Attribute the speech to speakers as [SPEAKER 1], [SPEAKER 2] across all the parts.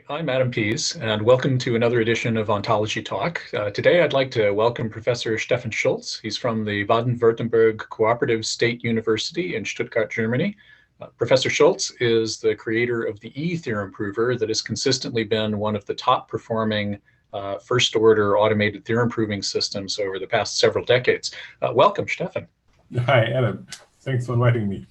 [SPEAKER 1] I'm Adam Pease, and welcome to another edition of OntologyTalk. Today, I'd like to welcome Professor Stephan Schulz. He's from the Baden-Württemberg Cooperative State University in Stuttgart, Germany. Professor Schulz is the creator of the E-theorem prover that has consistently been one of the top performing first-order automated theorem proving systems over the past several decades. Welcome, Stephan.
[SPEAKER 2] Hi, Adam. Thanks for inviting me.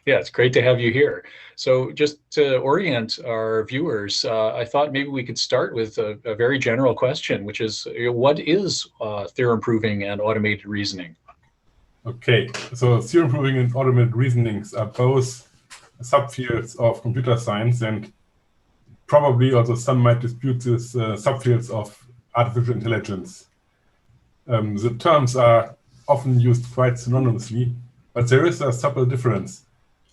[SPEAKER 1] Yeah, it's great to have you here. So just to orient our viewers, I thought maybe we could start with a very general question, which is, what is theorem proving and automated reasoning?
[SPEAKER 2] Okay, so theorem proving and automated reasonings are both subfields of computer science, and probably also some might dispute this subfields of artificial intelligence. The terms are often used quite synonymously, but there is a subtle difference.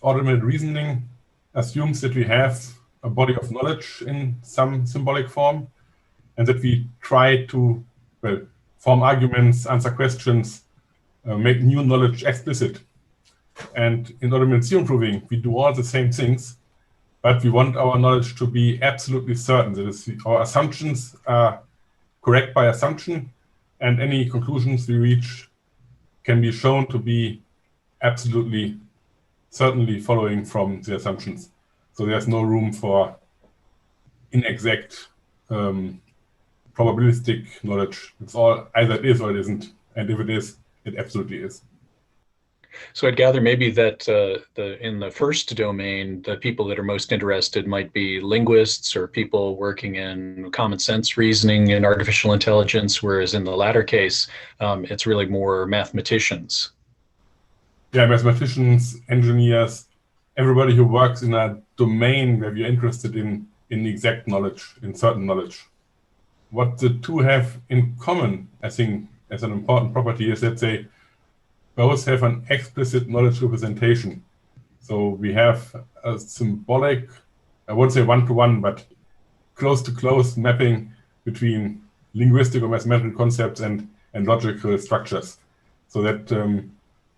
[SPEAKER 2] Automated reasoning assumes that we have a body of knowledge in some symbolic form, and that we try to form arguments, answer questions, make new knowledge explicit. And in automated theorem proving, we do all the same things, but we want our knowledge to be absolutely certain. That is, our assumptions are correct by assumption, and any conclusions we reach can be shown to be absolutely certainly following from the assumptions. So there's no room for inexact probabilistic knowledge. It's all either it is or it isn't. And if it is, it absolutely is.
[SPEAKER 1] So I'd gather maybe that in the first domain, the people that are most interested might be linguists or people working in common sense reasoning and artificial intelligence, whereas in the latter case, it's really more mathematicians.
[SPEAKER 2] Yeah, mathematicians, engineers, everybody who works in a domain where you're interested in exact knowledge, in certain knowledge. What the two have in common, I think, as an important property is that they both have an explicit knowledge representation. So we have a symbolic, I won't say one-to-one, but close-to-close mapping between linguistic or mathematical concepts and logical structures. So that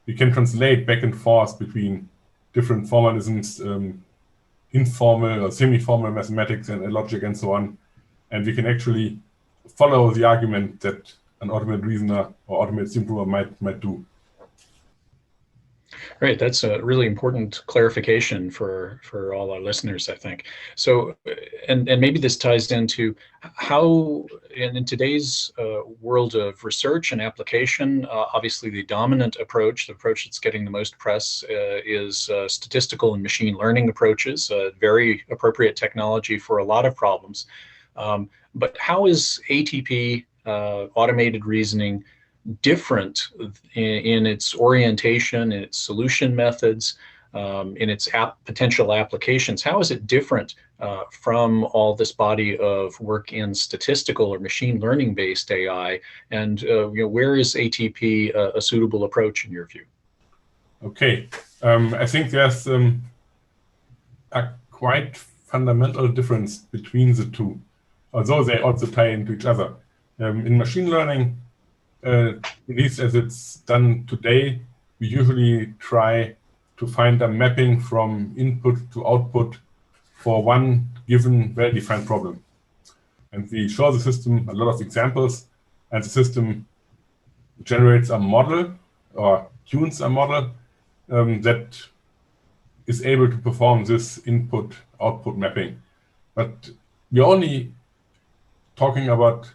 [SPEAKER 2] we can translate back and forth between different formalisms, informal or semi-formal mathematics and logic and so on. And we can actually follow the argument that an automated reasoner or automated theorem prover might do.
[SPEAKER 1] Right, that's a really important clarification for all our listeners, I think. So, and maybe this ties into how, in today's world of research and application, obviously the dominant approach, the approach that's getting the most press, is statistical and machine learning approaches, very appropriate technology for a lot of problems. But how is ATP, automated reasoning, different in its orientation, in its solution methods, in its potential applications? How is it different from all this body of work in statistical or machine learning based AI? And where is ATP a suitable approach in your view?
[SPEAKER 2] Okay, I think there's a quite fundamental difference between the two, although they also tie into each other. In machine learning, at least as it's done today, we usually try to find a mapping from input to output for one given well-defined problem. And we show the system a lot of examples, and the system generates a model or tunes a model that is able to perform this input-output mapping. But we're only talking about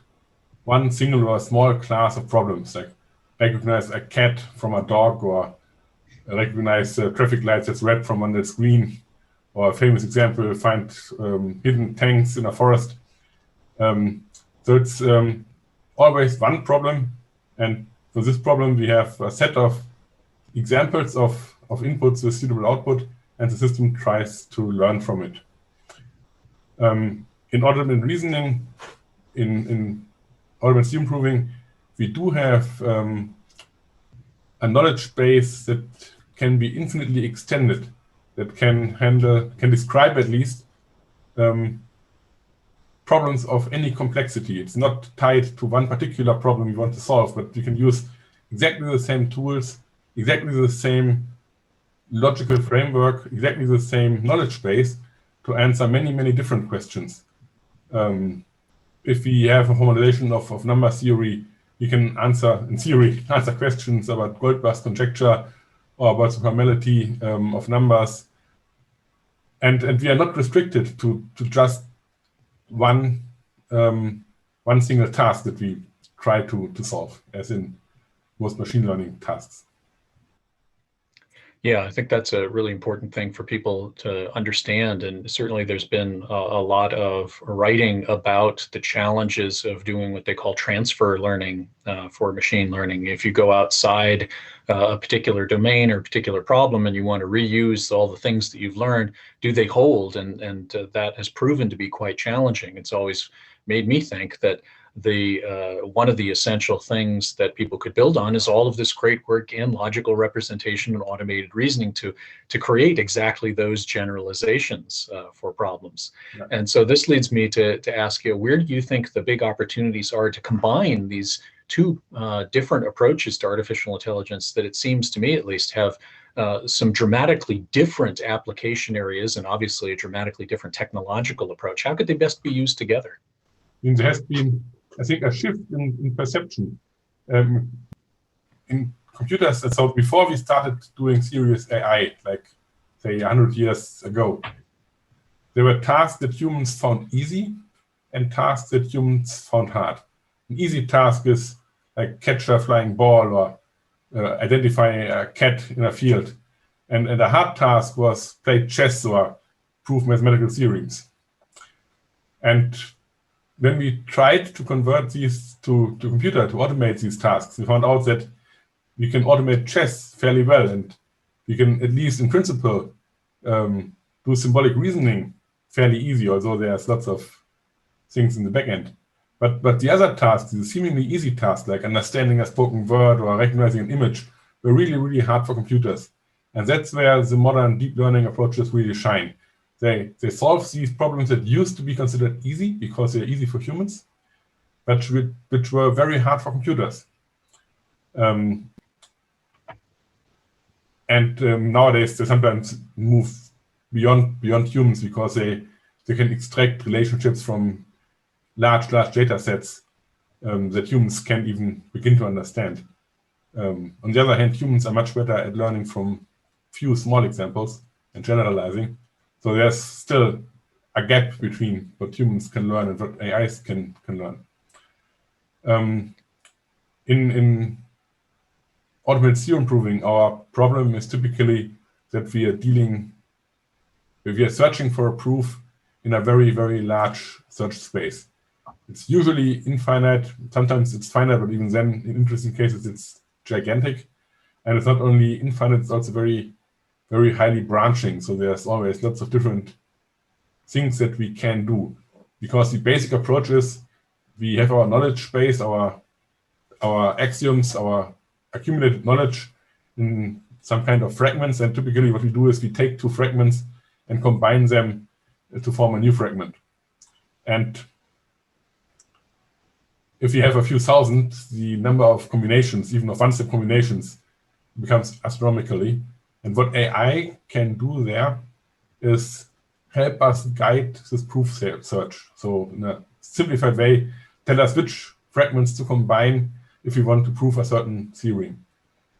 [SPEAKER 2] one single or small class of problems, like recognize a cat from a dog, or recognize traffic lights that's red from when it's green, or a famous example, find hidden tanks in a forest. So it's always one problem, and for this problem we have a set of examples of inputs with suitable output, and the system tries to learn from it. In automated reasoning, in automated theorem proving, we do have a knowledge base that can be infinitely extended, that can describe at least problems of any complexity. It's not tied to one particular problem you want to solve, but you can use exactly the same tools, exactly the same logical framework, exactly the same knowledge base to answer many, many different questions. If we have a formulation of number theory, we can answer, in theory, answer questions about Goldbach's conjecture or about the formality of numbers. And we are not restricted to just one single task that we try to solve, as in most machine learning tasks.
[SPEAKER 1] Yeah, I think that's a really important thing for people to understand. And certainly there's been a lot of writing about the challenges of doing what they call transfer learning for machine learning. If you go outside a particular domain or a particular problem and you want to reuse all the things that you've learned, do they hold? And that has proven to be quite challenging. It's always made me think that one of the essential things that people could build on is all of this great work in logical representation and automated reasoning to create exactly those generalizations for problems. Yeah. And so this leads me to ask you, where do you think the big opportunities are to combine these two different approaches to artificial intelligence that, it seems to me at least, have some dramatically different application areas and obviously a dramatically different technological approach? How could they best be used together?
[SPEAKER 2] There has been, I think, a shift in perception. In computers, so before we started doing serious AI, like say 100 years ago, there were tasks that humans found easy and tasks that humans found hard. An easy task is like catch a flying ball or identify a cat in a field. And a hard task was play chess or prove mathematical theorems. And when we tried to convert these to computer, to automate these tasks, we found out that we can automate chess fairly well, and we can, at least in principle, do symbolic reasoning fairly easy, although there's lots of things in the back end. But the other tasks, the seemingly easy tasks, like understanding a spoken word or recognizing an image, were really, really hard for computers. And that's where the modern deep learning approaches really shine. They solve these problems that used to be considered easy because they're easy for humans, but which were very hard for computers. Nowadays, they sometimes move beyond humans because they can extract relationships from large data sets that humans can't even begin to understand. On the other hand, humans are much better at learning from few small examples and generalizing. So there's still a gap between what humans can learn and what AIs can learn. In automated theorem proving, our problem is typically that we are searching for a proof in a very, very large search space. It's usually infinite. Sometimes it's finite, but even then, in interesting cases, it's gigantic. And it's not only infinite, it's also very, very highly branching. So there's always lots of different things that we can do. Because the basic approach is we have our knowledge base, our axioms, our accumulated knowledge in some kind of fragments. And typically what we do is we take two fragments and combine them to form a new fragment. And if you have a few thousand, the number of combinations, even of one-step combinations, becomes astronomically. And what AI can do there is help us guide this proof search. So in a simplified way, tell us which fragments to combine if we want to prove a certain theorem.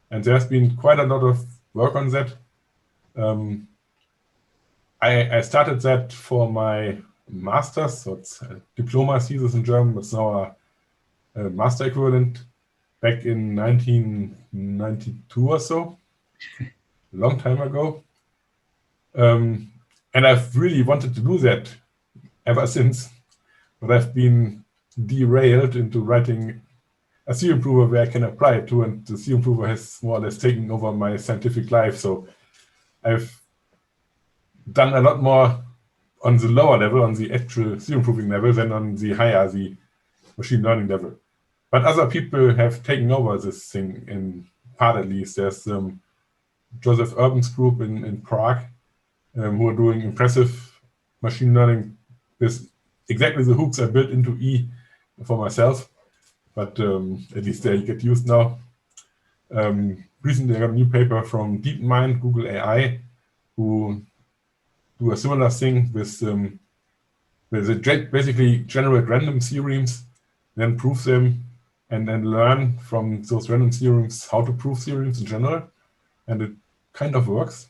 [SPEAKER 2] And there's been quite a lot of work on that. I started that for my master's, so it's a diploma thesis in German, but it's now a master equivalent back in 1992 or so, a long time ago. And I've really wanted to do that ever since, but I've been derailed into writing a theorem prover where I can apply it to, and the theorem prover has more or less taken over my scientific life. So I've done a lot more on the lower level, on the actual theorem proving level, than on the higher, the machine learning level. But other people have taken over this thing, in part at least. There's Joseph Urban's group in Prague, who are doing impressive machine learning with exactly the hooks I built into E for myself. But at least they get used now. Recently I got a new paper from DeepMind, Google AI, who do a similar thing with basically generate random theorems, then prove them, and then learn from those random theorems how to prove theorems in general. And it kind of works.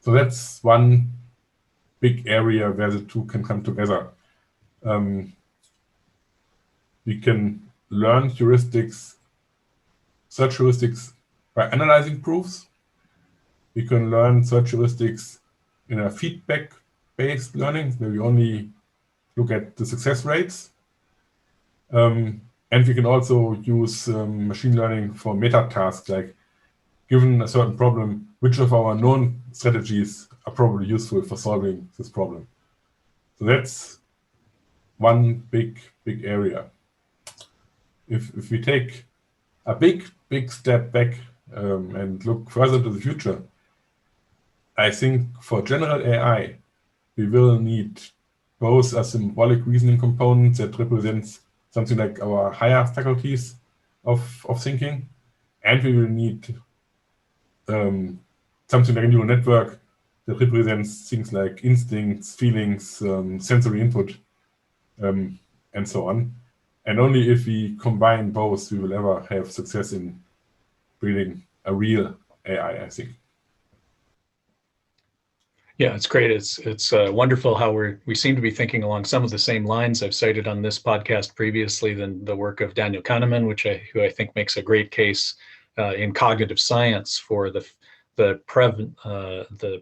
[SPEAKER 2] So that's one big area where the two can come together. We can learn heuristics, search heuristics by analyzing proofs. We can learn search heuristics in a feedback-based learning, where we only look at the success rates. And we can also use machine learning for meta tasks, like given a certain problem, which of our known strategies are probably useful for solving this problem. So that's one big area. If we take a big step back and look further into the future, I think for general AI, we will need both a symbolic reasoning component that represents something like our higher faculties of thinking, and we will need something like a neural network that represents things like instincts, feelings, sensory input, and so on. And only if we combine both, we will ever have success in building a real AI, I think.
[SPEAKER 1] Yeah, it's great. It's wonderful how we seem to be thinking along some of the same lines. I've cited on this podcast previously the work of Daniel Kahneman, who I think makes a great case in cognitive science for the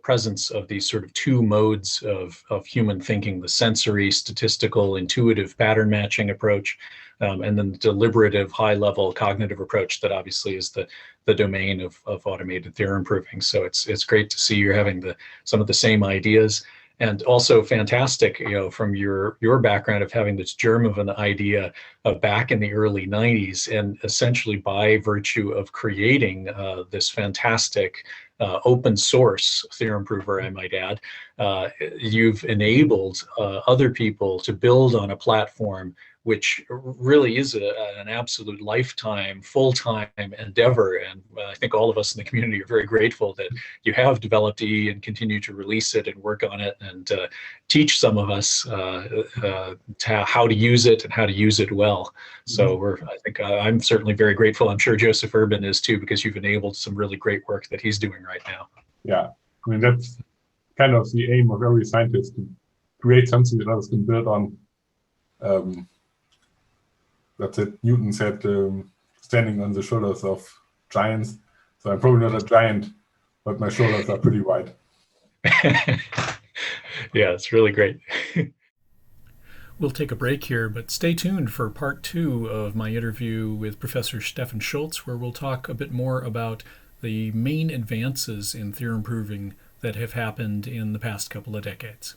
[SPEAKER 1] presence of these sort of two modes of human thinking: the sensory, statistical, intuitive pattern matching approach, and then the deliberative, high-level cognitive approach that obviously is the domain of automated theorem proving. So it's great to see you're having some of the same ideas, and also fantastic, from your background of having this germ of an idea back in the early 90s, and essentially by virtue of creating this fantastic open source theorem prover, I might add, you've enabled other people to build on a platform which really is an absolute lifetime, full-time endeavor. And I think all of us in the community are very grateful that you have developed E and continue to release it and work on it and teach some of us how to use it and how to use it well. So I'm certainly very grateful. I'm sure Joseph Urban is too, because you've enabled some really great work that he's doing right now.
[SPEAKER 2] Yeah, I mean, that's kind of the aim of every scientist, to create something that others can build on. That's it. Newton said, standing on the shoulders of giants. So I'm probably not a giant, but my shoulders are pretty wide.
[SPEAKER 1] Yeah, it's really great.
[SPEAKER 3] We'll take a break here, but stay tuned for part 2 of my interview with Professor Stephan Schulz, where we'll talk a bit more about the main advances in theorem proving that have happened in the past couple of decades.